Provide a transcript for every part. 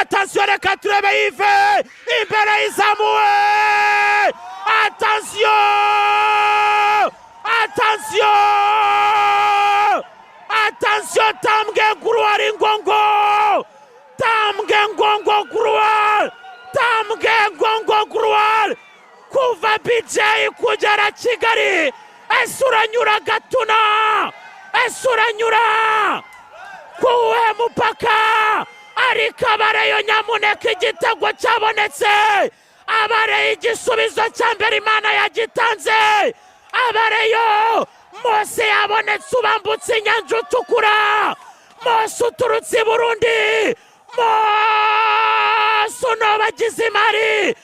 Attention reka turebe Yves imbere y'izamuwe. Attention tambwe Gruwar ingongo. Tambwe ngongo Gruwar kuva BJ kugera Kigali. Esuranyura Gatuna. Esuranyura kuwe mupaka. Ariko Rayon nyamuneka igitego cyabonetse. Rayon igisubizo cya mbere Imana yagitanze. Rayon Mose yabonetse ubambutse inyanja utukura. Mose uturutse Burundi. Mose unobagize imari.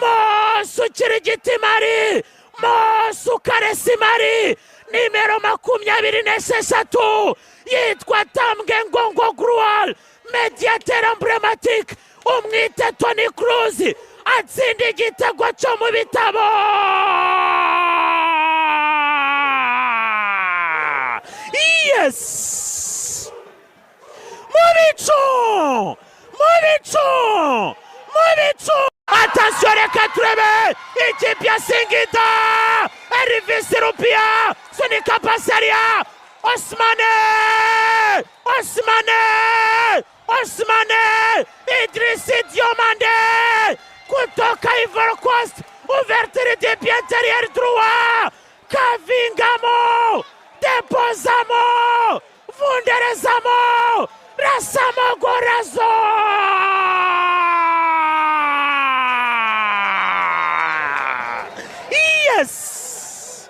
Mose ukirigita imari. Mose ukaresa imari. Nimero 26 yitwa Tambwe Ngongo Gruwar. Mediateur emblématique umwite Tony Cruz atsinda igitego cyo mu bitabo. Yes! Mubicho! Attention reka turebe ikipe ya Sigingida. Erivisi Rupia Sonika Passeria. Osmane Idrissi Diomande kutoka Ivory Coast. Ouverture de pied intérieur droit. Kavingamo Deposamo Vunderezamo Rasamo Gorazo. Yes!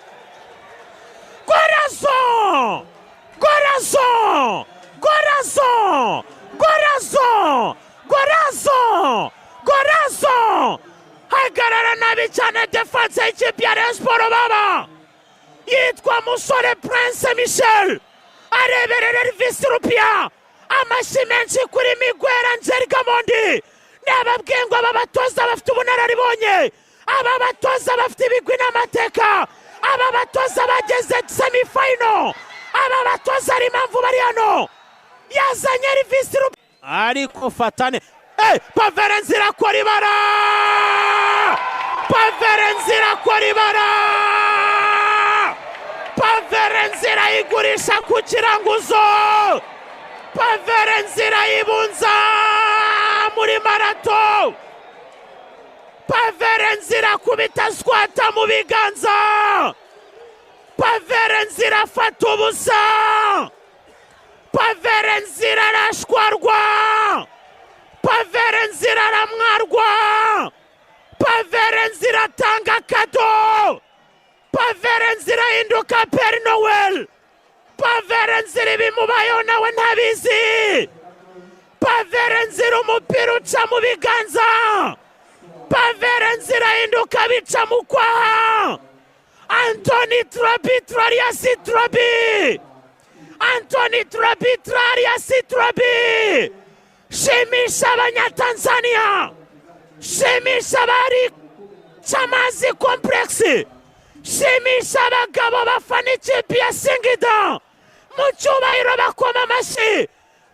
Gorazo! Hagarara nabi cyane defense y'ikipe ya Rayon Sport baba. Yitwa Musore Prince Michel. Areberera Elvis Rupia. Amashi menshi kuri Miguel Gamondi. N'ababwengwa babatoza bafite ubunararibonye. Aba batoza bafite ibigwi n'amateka. Aba batoza bageze semi final. Aba batoza ari impamvu bari hano. Yazanye Elvis Rupia. Ariko fatane. Paverenzira Koribara. Paverenzira igurisha ku kiranguzo. Paverenzira ibunza muri marato. Paverenzira kubita squata mu biganza. Paverenzira fata ubusa. Paverenzira arashwarwa. Paverenzira aramwarwa. Paverenzira atanga kado. Paverenzira hinduka Père Noel. Paverenzira ibimubayeho nawe ntabizi. Paverenzira umupira uca mu biganza. Paverenzira hinduka bica mu kwaha. Anthony Trabi. Shemisha abanyatanzania. Shemisha bari chamazi kompleksi. Shemisha abagabo bafana ikipe ya Sigingida. Mu cyubahiro bakoma amashyi.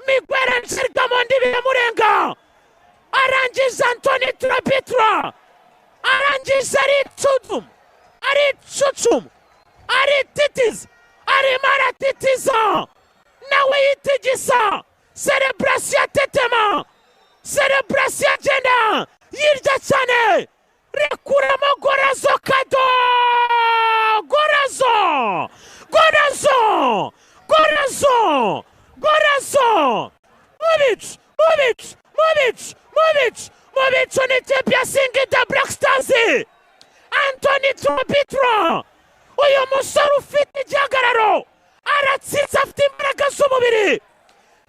Miguel Gamondi biramurenga. Arangije Anthony Trabi. Arangije ari chuchum. Ari titiz. Ari maratitiza. Nawe yitigisa. Celebration tetema. Celebration agenda. Yirya cyane. Rekuramo Gorazo kado. Movich on ikipe ya Sigingida Black Stars. Anthony Trabi. Uyu musore ufite igihagararo. Aratsinze afite imbaraga z'umubiri.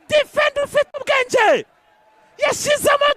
Defend ufite ubwenge. Yashizemo